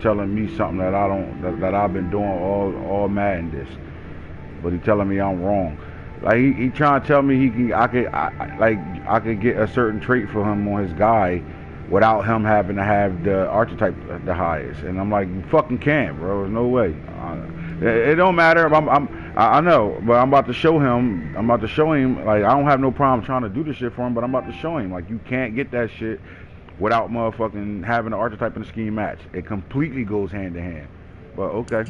telling me something that I don't that I've been doing all Madden this, but he telling me I'm wrong. Like he trying to tell me I could get a certain trait for him on his guy without him having to have the archetype the highest, and I'm like, you fucking can't, bro. There's no way. It don't matter. I know, but I'm about to show him. I'm about to show him. Like, I don't have no problem trying to do this shit for him, but I'm about to show him. Like, you can't get that shit without motherfucking having the archetype and the scheme match. It completely goes hand to hand. But okay.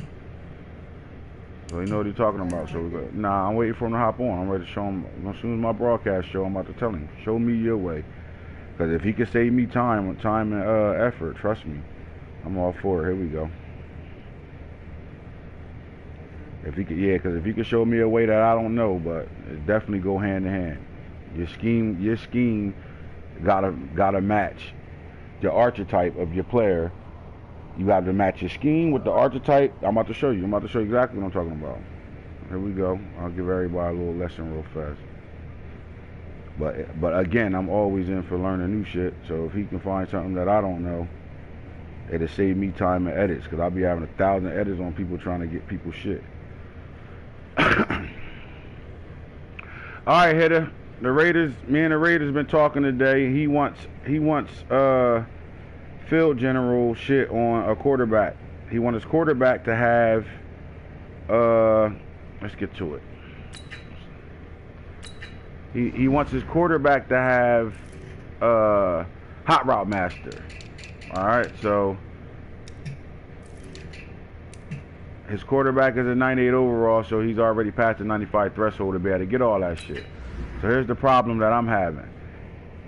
So you know what he's talking about. So nah, I'm waiting for him to hop on. I'm ready to show him. As soon as my broadcast show, I'm about to tell him, show me your way. Because if he can save me time and effort, trust me, I'm all for it. Here we go. If he could, yeah, because if he could show me a way that I don't know, but it definitely go hand in hand. Your scheme gotta match the archetype of your player. You have to match your scheme with the archetype. I'm about to show you. I'm about to show you exactly what I'm talking about. Here we go. I'll give everybody a little lesson real fast. But again, I'm always in for learning new shit. So if he can find something that I don't know, it'll save me time and edits, because I'll be having 1,000 edits on people trying to get people's shit. Alright, Hitter. The Raiders, me and the Raiders been talking today. He wants field general shit on a quarterback. He wants his quarterback to have let's get to it. He wants his quarterback to have hot route master. Alright, so his quarterback is a 98 overall, so he's already past the 95 threshold to be able to get all that shit. So here's the problem that I'm having.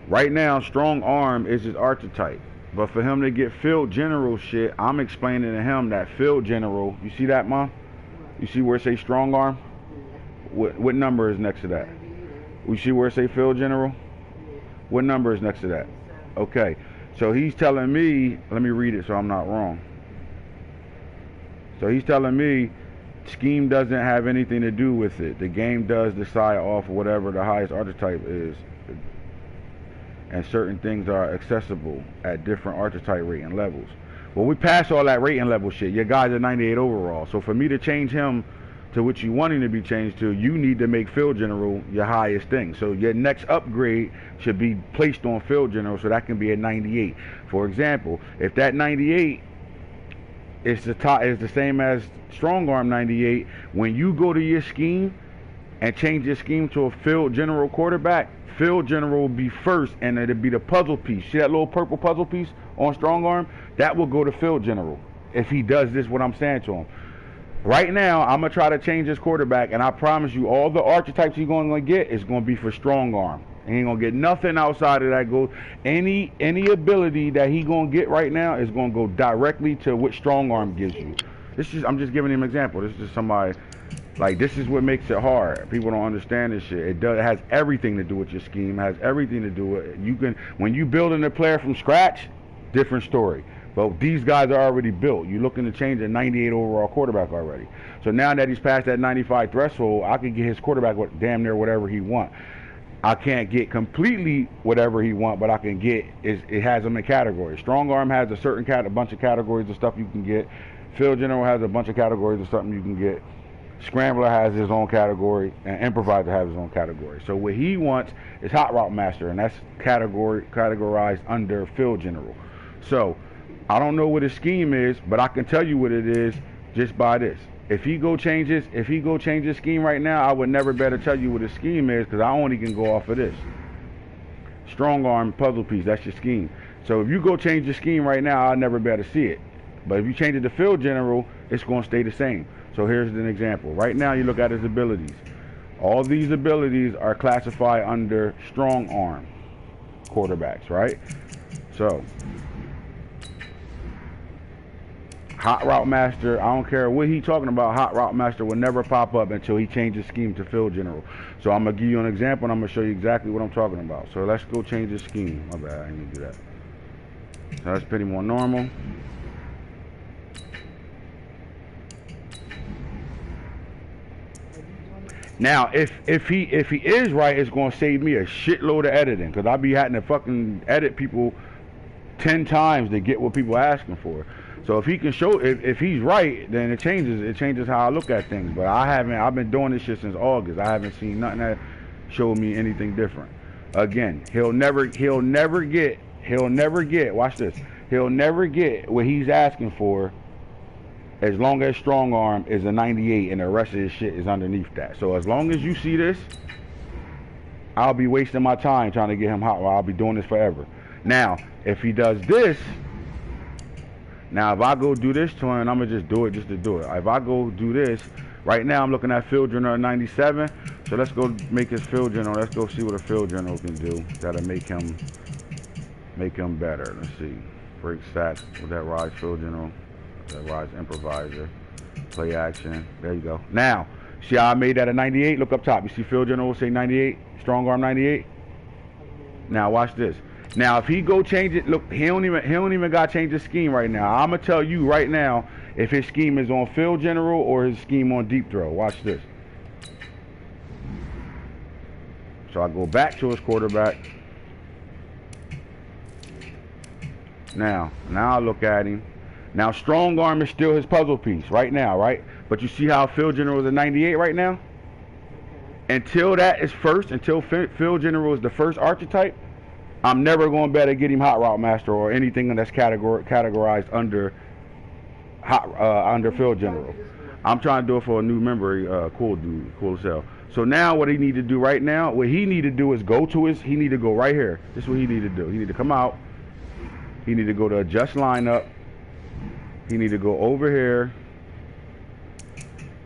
Right now, strong arm is his archetype. But for him to get field general shit, I'm explaining to him that field general, you see that, Mom? You see where it say strong arm? What number is next to that? You see where it say field general? What number is next to that? Okay. So he's telling me, let me read it so I'm not wrong. So he's telling me scheme doesn't have anything to do with it. The game does decide off whatever the highest archetype is. And certain things are accessible at different archetype rating levels. Well, we passed all that rating level shit. Your guy's a 98 overall. So for me to change him to what you want him to be changed to, you need to make field general your highest thing. So your next upgrade should be placed on field general, so that can be a 98. For example, if that 98 is the same as strong arm 98, when you go to your scheme and change your scheme to a field general quarterback, field general will be first, and it'll be the puzzle piece. See that little purple puzzle piece on strong arm? That will go to field general if he does this, what I'm saying to him. Right now, I'm going to try to change his quarterback, and I promise you, all the archetypes he's going to get is going to be for strong arm. He ain't going to get nothing outside of that. Any ability that he going to get right now is going to go directly to what strong arm gives you. I'm just giving him an example. This is just somebody, like, this is what makes it hard. People don't understand this shit. It has everything to do with your scheme. It has everything to do with it. When you building a player from scratch, different story. But these guys are already built. You're looking to change a 98 overall quarterback already. So now that he's past that 95 threshold, I can get his quarterback damn near whatever he wants. I can't get completely whatever he wants, but I can get, it has them in categories. Strong arm has a bunch of categories of stuff you can get. Field general has a bunch of categories of something you can get. Scrambler has his own category, and improviser has his own category. So what he wants is hot route master, and that's categorized under field general. So I don't know what his scheme is, but I can tell you what it is just by this. If he go change his scheme right now, I would never better tell you what his scheme is, because I only can go off of this. Strong arm puzzle piece, that's your scheme. So if you go change your scheme right now, I'll never better see it. But if you change it to field general, it's going to stay the same. So here's an example. Right now, you look at his abilities. All these abilities are classified under strong arm quarterbacks, right? So hot route master, I don't care what he's talking about, hot route master will never pop up until he changes scheme to field general. So I'm going to give you an example, and I'm going to show you exactly what I'm talking about. So let's go change the scheme. My bad, I didn't do that. So that's pretty more normal. Now, if he is right, it's going to save me a shitload of editing, because I'll be having to fucking edit people 10 times to get what people are asking for. So if he can show, if he's right, then it changes how I look at things. But I've been doing this shit since August. I haven't seen nothing that showed me anything different. Again, he'll never get, watch this, he'll never get what he's asking for as long as strong arm is a 98 and the rest of his shit is underneath that. So as long as you see this, I'll be wasting my time trying to get him hot. I'll be doing this forever. Now, if he does this, now if I go do this to him, I'm going to just do it just to do it. If I go do this, right now I'm looking at field general at 97. So let's go make his field general. Let's go see what a field general can do. That'll make him better. Let's see. Break stats with that rise field general. That rise improviser. Play action. There you go. Now, see how I made that a 98? Look up top. You see field general will say 98? Strong arm 98? Now watch this. Now if he go change it, look, he don't even got to change his scheme right now. I'm gonna tell you right now if his scheme is on field general or his scheme on deep throw. Watch this. So I go back to his quarterback. Now I look at him. Now strong arm is still his puzzle piece right now, right? But you see how field general is a 98 right now? Until that is first, until field general is the first archetype, I'm never going to bet to get him hot route master or anything that's categorized under under field general. I'm trying to do it for a new member, cool dude, cool as hell. So now what he need to do right now, what he need to do is he need to go right here. This is what he need to do. He need to come out. He need to go to adjust lineup. He need to go over here.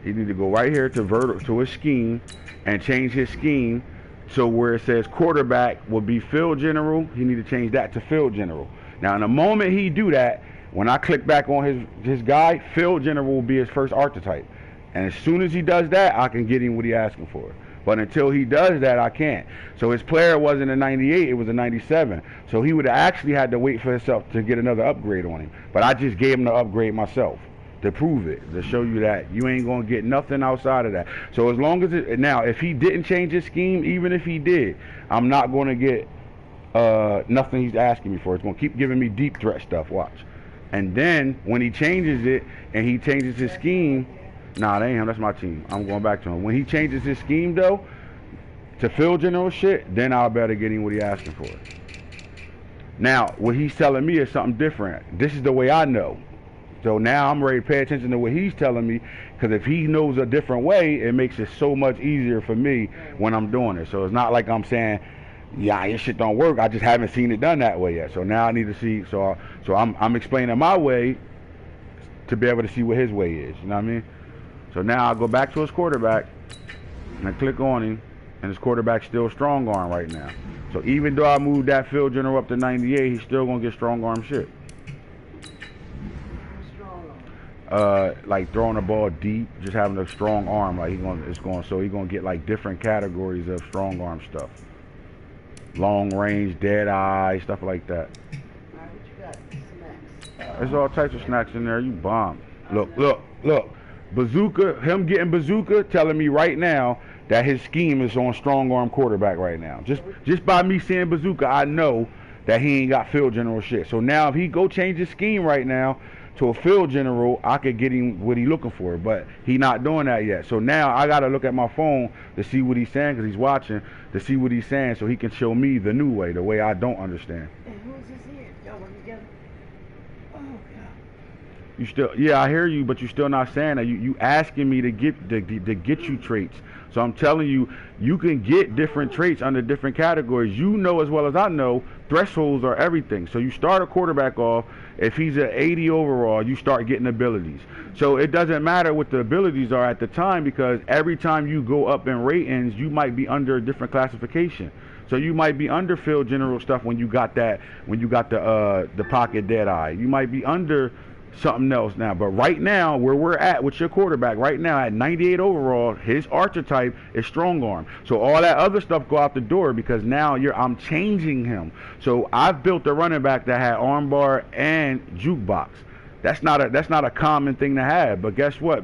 He need to go right here to his scheme and change his scheme. So where it says quarterback will be field general, he need to change that to field general. Now in the moment he do that, when I click back on his guy, field general will be his first archetype. And as soon as he does that, I can get him what he asking for. But until he does that, I can't. So his player wasn't a 98, it was a 97. So he would have actually had to wait for himself to get another upgrade on him. But I just gave him the upgrade myself to prove it, to show you that you ain't going to get nothing outside of that. So as long as now, if he didn't change his scheme, even if he did, I'm not going to get nothing he's asking me for. It's going to keep giving me deep threat stuff, watch. And then when he changes it and he changes his scheme, nah, that ain't him, that's my team. I'm going back to him. When he changes his scheme though, to field general shit, then I'll better get him what he asking for. Now, what he's telling me is something different. This is the way I know. So now I'm ready to pay attention to what he's telling me, because if he knows a different way, it makes it so much easier for me when I'm doing it. So it's not like I'm saying, yeah, your shit don't work. I just haven't seen it done that way yet. So now I need to see. So I'm explaining my way to be able to see what his way is. You know what I mean? So now I'll go back to his quarterback and I click on him, and his quarterback's still strong arm right now. So even though I moved that field general up to 98, he's still gonna get strong arm shit. Like throwing the ball deep, just having a strong arm, like he's gonna get like different categories of strong arm stuff. Long range, dead eye, stuff like that. Alright, what you got? Snacks. There's all types of snacks in there. You bomb. Look. Bazooka, him getting bazooka, telling me right now that his scheme is on strong arm quarterback right now. Just by me seeing bazooka, I know that he ain't got field general shit. So now if he go change his scheme right now to a field general, I could get him what he looking for, but he not doing that yet. So now I gotta look at my phone to see what he's saying, because he's watching, to see what he's saying so he can show me the new way, the way I don't understand. And who is this here? Y'all work together? Oh God. You still, yeah, I hear you, but you're still not saying that. You asking me to get you traits. So I'm telling you, you can get different traits under different categories. You know as well as I know, thresholds are everything. So you start a quarterback off, if he's an 80 overall, you start getting abilities. So it doesn't matter what the abilities are at the time, because every time you go up in ratings, you might be under a different classification. So you might be under field general stuff when you got the pocket dead eye. You might be under something else now, but right now where we're at with your quarterback right now at 98 overall, his archetype is strong arm. So all that other stuff go out the door, because now I'm changing him. So I've built a running back that had armbar and jukebox. That's not a common thing to have, but guess what?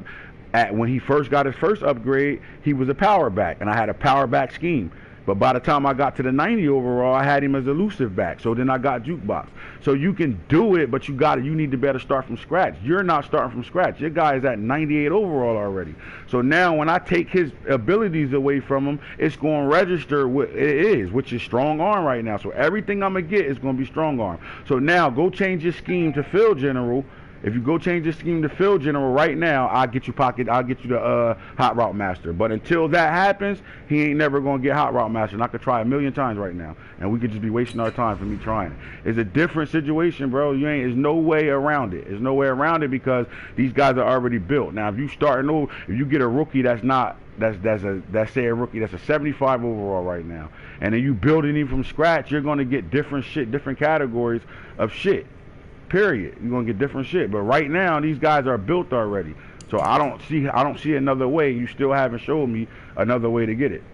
When he first got his first upgrade, he was a power back, and I had a power back scheme. But by the time I got to the 90 overall, I had him as elusive back. So then I got jukebox. So you can do it, but you need to better start from scratch. You're not starting from scratch. Your guy is at 98 overall already. So now when I take his abilities away from him, it's going to register what it is, which is strong arm right now. So everything I'm going to get is going to be strong arm. So now go change your scheme to field general. If you go change your scheme to field general right now, I'll get you the hot route master. But until that happens, he ain't never gonna get hot route master. And I could try 1,000,000 times right now, and we could just be wasting our time for me trying it. It's a different situation, bro. There's no way around it. There's no way around it because these guys are already built. Now, if you get a rookie that's say a rookie that's a 75 overall right now, and then you building him from scratch, you're gonna get different categories of shit. Period. You're gonna get different shit. But right now, these guys are built already. So I don't see another way. You still haven't showed me another way to get it.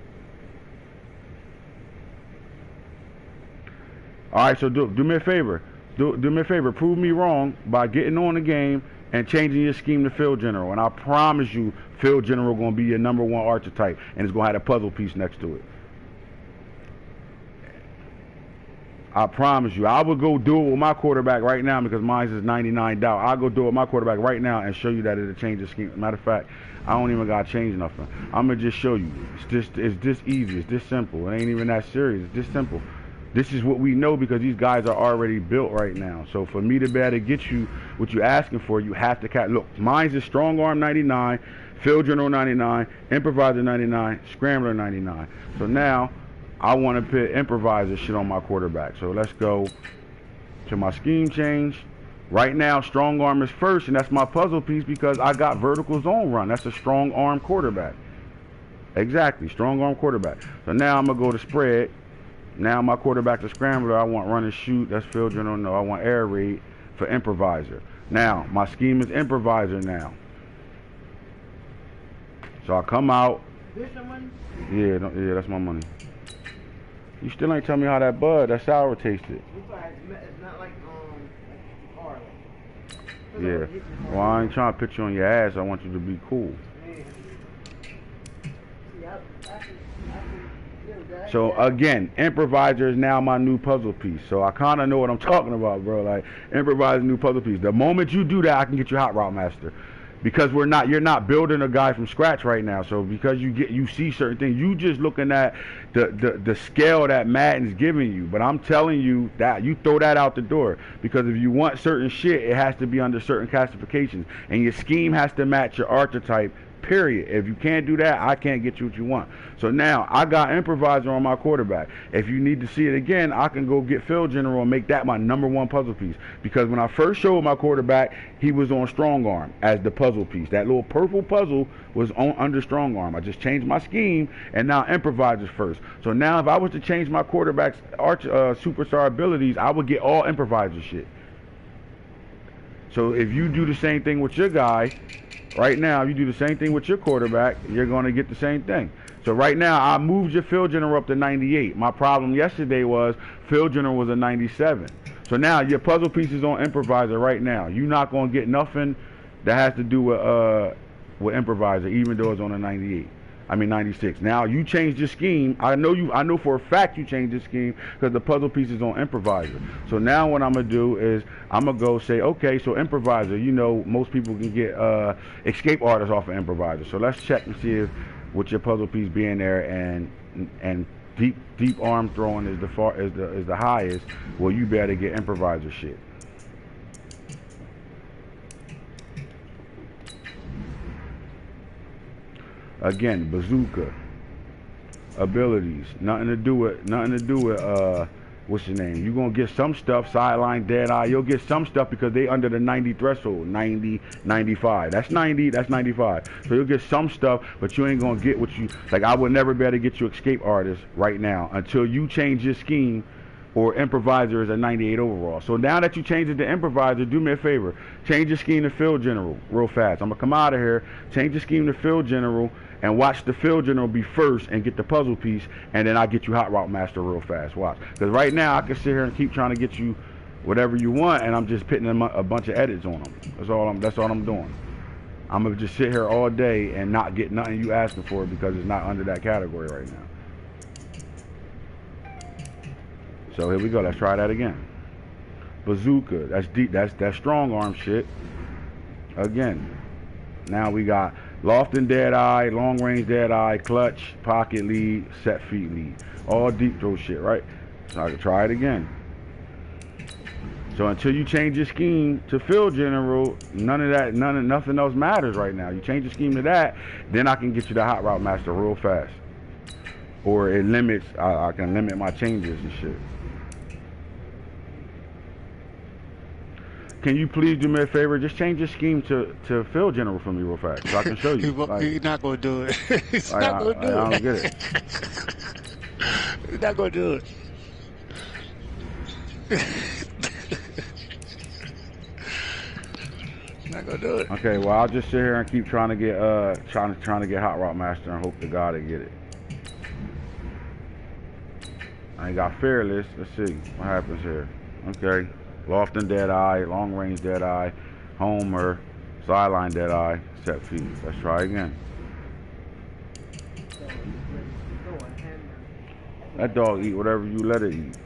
All right. So do me a favor. Do me a favor. Prove me wrong by getting on the game and changing your scheme to field general. And I promise you, field general gonna be your #1 archetype, and it's gonna have a puzzle piece next to it. I promise you. I would go do it with my quarterback right now because mine is 99 doubt. I'll go do it with my quarterback right now and show you that it'll change the scheme. Matter of fact, I don't even gotta change nothing. I'm gonna just show you. It's this easy. It's this simple. It ain't even that serious. It's just simple. This is what we know because these guys are already built right now. So for me to be able to get you what you're asking for, you have to look. Mine's is strong arm 99, field general 99, improviser 99, scrambler 99. So now I want to put improviser shit on my quarterback. So let's go to my scheme change. Right now, strong arm is first, and that's my puzzle piece because I got vertical zone run. That's a strong arm quarterback. Exactly, strong arm quarterback. So now I'm going to go to spread. Now my quarterback is scrambler. I want run and shoot. That's field general. No, I want air raid for improviser. Now, my scheme is improviser now. So I come out. This your money? Yeah, that's my money. You still ain't tell me how that sour tasted. It's not like hard. Yeah. Well, I ain't trying to put you on your ass. I want you to be cool. So again, improviser is now my new puzzle piece. So I kind of know what I'm talking about, bro. Like improviser, new puzzle piece. The moment you do that, I can get you hot route master. Because you're not building a guy from scratch right now. So because you see certain things, you just looking at the scale that Madden's giving you. But I'm telling you that you throw that out the door because if you want certain shit, it has to be under certain classifications, and your scheme has to match your archetype. Period. If you can't do that, I can't get you what you want. So now I got improviser on my quarterback. If you need to see it again, I can go get field general and make that my #1 puzzle piece. Because when I first showed my quarterback, he was on strong arm as the puzzle piece. That little purple puzzle was under strong arm. I just changed my scheme, and now improviser's first. So now if I was to change my quarterback's superstar abilities, I would get all improviser shit. So if you do the same thing with your guy, right now, if you do the same thing with your quarterback, you're going to get the same thing. So right now, I moved your field general up to 98. My problem yesterday was field general was a 97. So now your puzzle piece is on improviser right now. You're not going to get nothing that has to do with improviser, even though it's on a 96. Now you changed your scheme. I know for a fact you changed your scheme because the puzzle piece is on improviser. So now what I'm gonna do is I'm gonna go say, okay, so improviser, most people can get escape artists off of improviser. So let's check and see if with your puzzle piece being there and deep arm throwing is the highest, well, you better get improviser shit. Again, bazooka abilities, nothing to do with what's your name? You're gonna get some stuff, sideline, dead eye. You'll get some stuff because they under the 90 threshold, 90, 95. That's 90, that's 95. So you'll get some stuff, but you ain't gonna get what you like. I would never be able to get you escape artist right now until you change your scheme. Or improviser is a 98 overall. So now that you change it to improviser, do me a favor. Change your scheme to field general real fast. I'm going to come out of here, change the scheme to field general, and watch the field general be first and get the puzzle piece, and then I'll get you hot route master real fast. Watch. Because right now I can sit here and keep trying to get you whatever you want, and I'm just putting a bunch of edits on them. That's all I'm doing. I'm going to just sit here all day and not get nothing you asking for because it's not under that category right now. So here we go. Let's try that again. Bazooka. That's deep. That's strong arm shit. Again. Now we got loft and dead eye, long range dead eye, clutch, pocket lead, set feet lead. All deep throw shit, right? So I can try it again. So until you change your scheme to field general, nothing else matters right now. You change your scheme to that, then I can get you the hot route master real fast. Or it limits, I can limit my changes and shit. Can you please do me a favor? Just change your scheme to field general for me real fast, so I can show you. He's not gonna do it. He's not gonna do it. I don't get it. He's not gonna do it. Not gonna do it. Okay, well I'll just sit here and keep trying to get trying to get hot route master and hope to God I get it. I ain't got fearless. Let's see what happens here. Okay, loft and dead eye, long range dead eye, homer, sideline dead eye, set feet. Let's try again. That dog eat whatever you let it eat.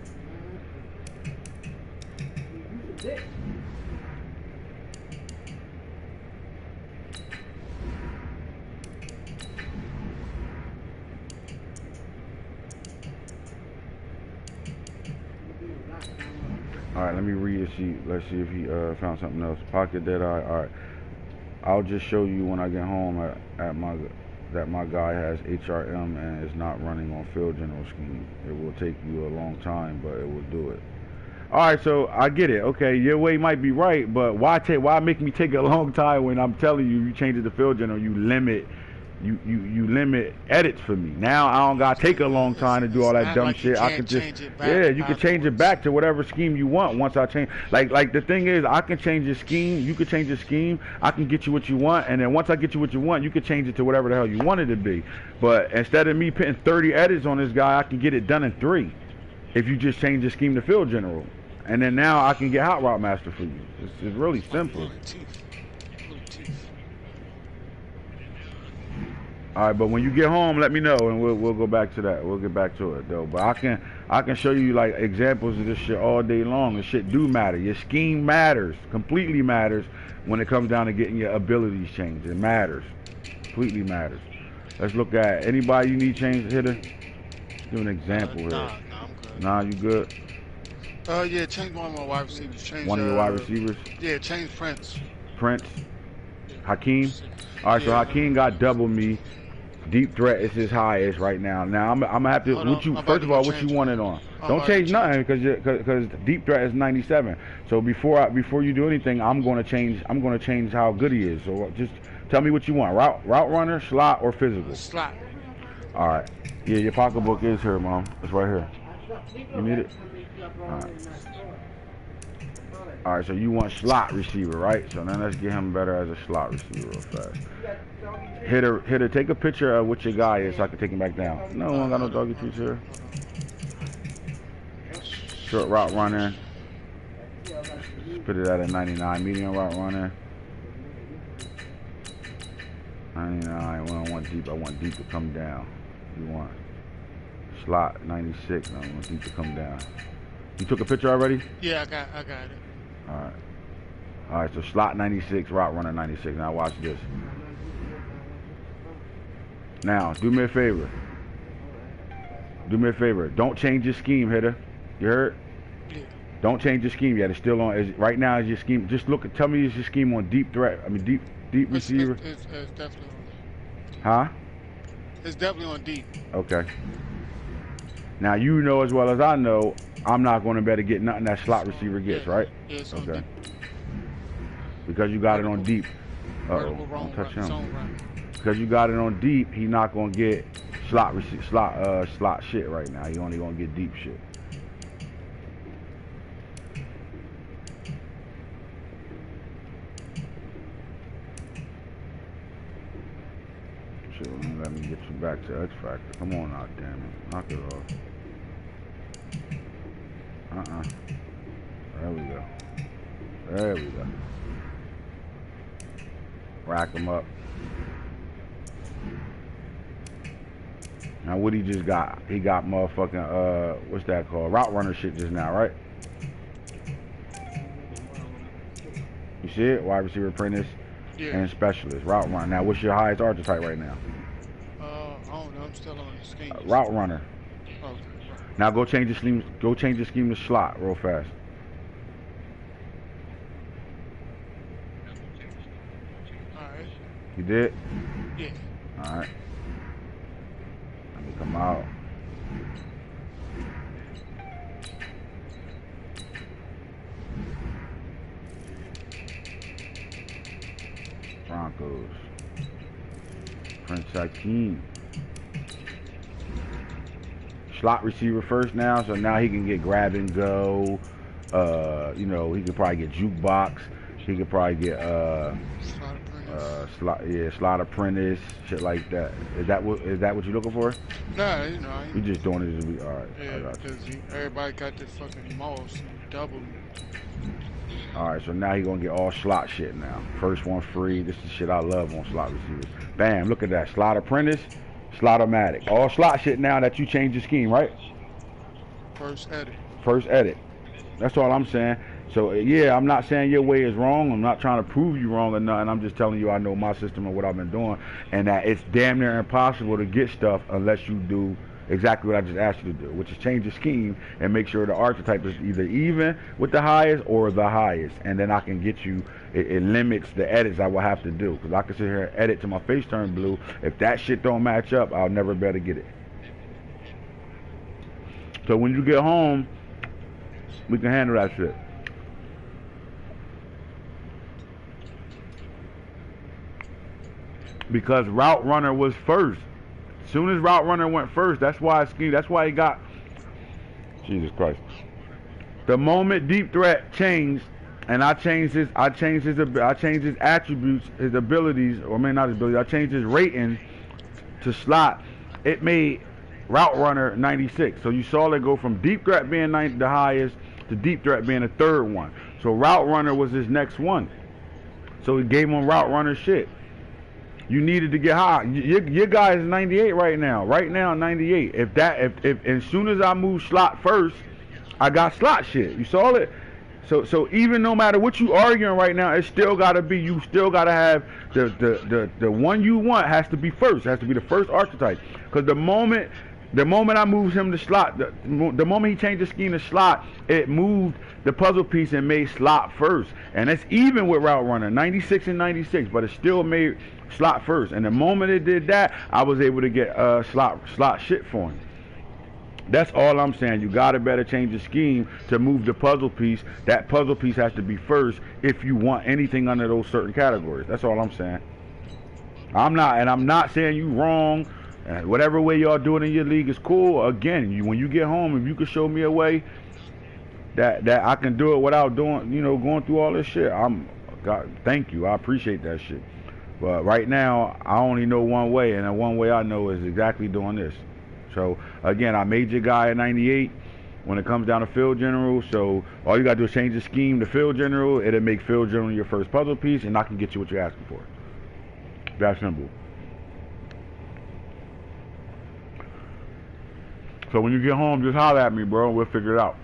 Alright, let me read his sheet. Let's see if he found something else. Pocket dead eye. Alright. I'll just show you when I get home that my guy has HRM and is not running on field general scheme. It will take you a long time, but it will do it. Alright, so I get it. Okay, your way might be right, but why make me take a long time when I'm telling you change it to field general, you limit edits for me. Now I don't gotta take a long time to do all that dumb shit. I can just you can change it back to whatever scheme you want once I change. Like the thing is, I can change your scheme. You can change your scheme. I can get you what you want, and then once I get you what you want, you can change it to whatever the hell you want it to be. But instead of me putting 30 edits on this guy, I can get it done in 3. If you just change the scheme to field general, and then now I can get hot route master for you. It's really simple. All right, but when you get home, let me know, and we'll go back to that. We'll get back to it though. But I can show you like examples of this shit all day long. This shit do matter. Your scheme matters, completely matters when it comes down to getting your abilities changed. It matters, completely matters. Let's look at anybody you need changed. Hitter, do an example here. Nah, I'm good. Nah, you good? Yeah, change one of my wide receivers. Change One of your wide receivers. Yeah, change Prince. Prince, Hakeem. All right, so Hakeem got double me. Deep threat is his highest right now. Now I'm gonna have to. First of all, what you want it on? Don't change nothing because deep threat is 97. So before you do anything, I'm gonna change how good he is. So just tell me what you want: route runner, slot, or physical. Slot. All right. Yeah, your pocketbook is here, Mom. It's right here. You need it? All right. All right. So you want slot receiver, right? So now let's get him better as a slot receiver real fast. Hitter, take a picture of what your guy is so I can take him back down. No, I don't got no doggy treats here. Short route runner. Just put it at a 99. Medium route runner. 99. We don't want deep. I want deep to come down. You want slot 96. No, I want deep to come down. You took a picture already? Yeah, I got it. Alright. Alright, so slot 96, route runner 96. Now watch this. Now, do me a favor. Do me a favor. Don't change your scheme, Hitter. You heard? Yeah. Don't change your scheme yet. It's still on. Right now is your scheme. Just look. Tell me is your scheme on deep threat. I mean deep receiver. It's definitely on. Huh? It's definitely on deep. Okay. Now you know as well as I know, I'm not going to better get nothing that slot receiver gets, right? Yeah, it's okay. On deep. Because you got it on deep. Don't touch him. Because you got it on deep, he's not gonna get slot shit right now. He only gonna get deep shit. Shit, let me get you back to X Factor. Come on out, damn it. Knock it off. There we go. There we go. Rack him up. Now what he just got? He got motherfucking what's that called? Route runner shit just now, right? You see it? Wide receiver apprentice Yeah. and specialist. Route runner. Now what's your highest archetype right now? I don't know. I'm still on the schemes. Route runner. Okay. Now go change the scheme. Go change the scheme to slot real fast. All right. You did? Yeah. All right. Let me come out. Broncos. Prince Hakeem. Slot receiver first now, so now he can get grab and go. You know, he could probably get jukebox. He could probably get slot apprentice, shit like that. Is that what you're looking for? Nah, you know. You just doing it to be all right. Yeah, because everybody got this fucking mouse and double. All right, so now he gonna get all slot shit now. First one free. This is shit I love on slot receivers. Bam! Look at that. Slot apprentice, slot-o-matic. All slot shit now that you change the scheme, right? First edit. First edit. That's all I'm saying. So yeah, I'm not saying your way is wrong. I'm not trying to prove you wrong or nothing. I'm just telling you I know my system and what I've been doing, and that it's damn near impossible to get stuff unless you do exactly what I just asked you to do, which is change the scheme and make sure the archetype is either even with the highest or the highest, and then I can get you. It limits the edits I will have to do, because I can sit here and edit till my face turn blue. If that shit don't match up, I'll never be able to get it. So when you get home, we can handle that shit. Because route runner was first. As soon as route runner went first, that's why he got. Jesus Christ. The moment deep threat changed, and I changed his attributes, his abilities, or maybe not his abilities. I changed his rating to slot. It made route runner 96. So you saw it go from deep threat being the highest to deep threat being the third one. So route runner was his next one. So he gave him route runner shit. You needed to get high. Your guy is 98 right now. Right now, 98. If as soon as I move slot first, I got slot shit. You saw it. So even no matter what you arguing right now, it's still gotta be. You still gotta have the one you want has to be first. It has to be the first archetype. Because the moment I moved him to slot, the moment he changed the scheme to slot, it moved the puzzle piece and made slot first. And it's even with route runner, 96 and 96, but it still made slot first. And the moment it did that, I was able to get slot shit for him. That's all I'm saying. You gotta better change the scheme to move the puzzle piece. That puzzle piece has to be first if you want anything under those certain categories. That's all I'm saying. I'm not saying you wrong. Whatever way y'all do it in your league is cool. Again, when you get home, if you could show me a way that I can do it without doing, going through all this shit, God, thank you. I appreciate that shit. But right now, I only know one way, and the one way I know is exactly doing this. So again, I made your guy at 98 when it comes down to field general. So all you gotta do is change the scheme to field general. It'll make field general your first puzzle piece, and I can get you what you're asking for. That simple. So when you get home, just holler at me, bro. We'll figure it out.